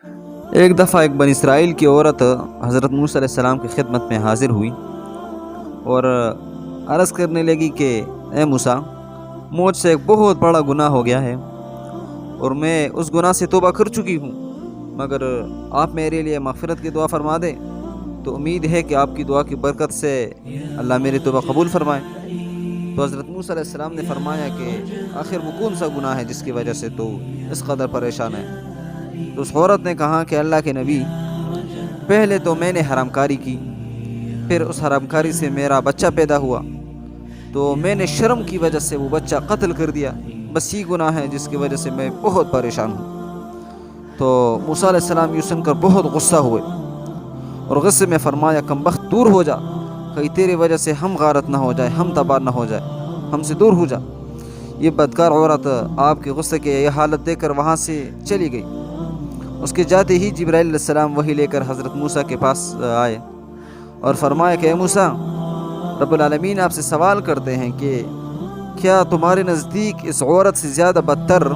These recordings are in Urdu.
ایک دفعہ ایک بنی اسرائیل کی عورت حضرت موسیٰ علیہ السلام کی خدمت میں حاضر ہوئی اور عرض کرنے لگی کہ اے موسیٰ، مجھ سے ایک بہت بڑا گناہ ہو گیا ہے اور میں اس گناہ سے توبہ کر چکی ہوں، مگر آپ میرے لیے مغفرت کی دعا فرما دیں تو امید ہے کہ آپ کی دعا کی برکت سے اللہ میری توبہ قبول فرمائے۔ تو حضرت موسیٰ علیہ السلام نے فرمایا کہ آخر وہ کون سا گناہ ہے جس کی وجہ سے تو اس قدر پریشان ہے؟ تو اس عورت نے کہا کہ اللہ کے نبی، پہلے تو میں نے حرام کاری کی، پھر اس حرام کاری سے میرا بچہ پیدا ہوا تو میں نے شرم کی وجہ سے وہ بچہ قتل کر دیا، بس یہ گناہ ہے جس کی وجہ سے میں بہت پریشان ہوں۔ تو موسیٰ علیہ السلام یہ سن کر بہت غصہ ہوئے اور غصے میں فرمایا، کم بخت دور ہو جا، کہیں تیری وجہ سے ہم غارت نہ ہو جائے، ہم تباہ نہ ہو جائے، ہم سے دور ہو جا۔ یہ بدکار عورت آپ کے غصے کے یہ حالت دیکھ کر وہاں سے چلی گئی۔ اس کے جاتے ہی جبرائیل علیہ السلام وحی لے کر حضرت موسیٰ کے پاس آئے اور فرمایا کہ اے موسیٰ، رب العالمین آپ سے سوال کرتے ہیں کہ کیا تمہارے نزدیک اس عورت سے زیادہ بدتر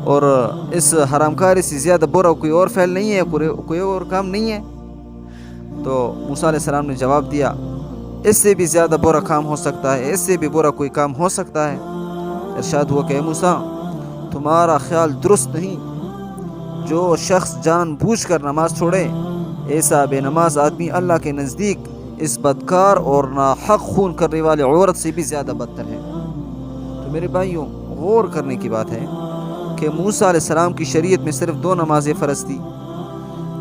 اور اس حرام کاری سے زیادہ برا کوئی اور فعل نہیں ہے، کوئی اور کام نہیں ہے؟ تو موسیٰ علیہ السلام نے جواب دیا، اس سے بھی زیادہ برا کام ہو سکتا ہے، اس سے بھی برا کوئی کام ہو سکتا ہے۔ ارشاد ہوا کہ اے موسیٰ، تمہارا خیال درست نہیں، جو شخص جان بوجھ کر نماز چھوڑے، ایسا بے نماز آدمی اللہ کے نزدیک اس بدکار اور ناحق خون کرنے والے عورت سے بھی زیادہ بدتر ہے۔ تو میرے بھائیوں، غور کرنے کی بات ہے کہ موسیٰ علیہ السلام کی شریعت میں صرف 2 نمازیں فرض تھی،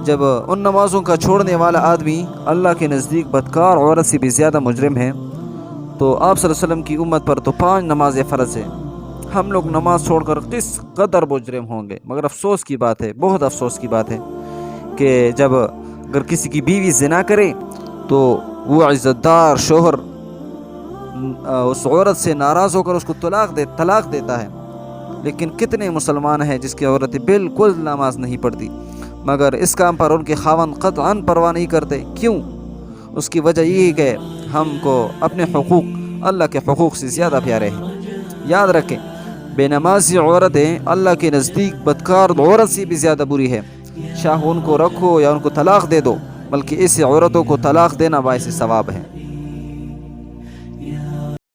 جب ان نمازوں کا چھوڑنے والا آدمی اللہ کے نزدیک بدکار عورت سے بھی زیادہ مجرم ہے، تو آپ صلی اللہ علیہ وسلم کی امت پر تو 5 نمازیں فرض ہیں۔ ہم لوگ نماز چھوڑ کر کس قدر مجرم ہوں گے؟ مگر افسوس کی بات ہے، بہت افسوس کی بات ہے کہ جب اگر کسی کی بیوی زنا کرے تو وہ عزت دار شوہر اس عورت سے ناراض ہو کر اس کو طلاق دیتا ہے، لیکن کتنے مسلمان ہیں جس کی عورتیں بالکل نماز نہیں پڑھتی، مگر اس کام پر ان کے خاوند قطعاً پرواہ نہیں کرتے۔ کیوں؟ اس کی وجہ یہ ہے کہ ہم کو اپنے حقوق اللہ کے حقوق سے زیادہ پیارے ہیں۔ یاد رکھیں، بے نمازی عورتیں اللہ کے نزدیک بدکار عورت سے بھی زیادہ بری ہے۔ چاہے ان کو رکھو یا ان کو طلاق دے دو، بلکہ ایسی عورتوں کو طلاق دینا باعث ثواب ہے۔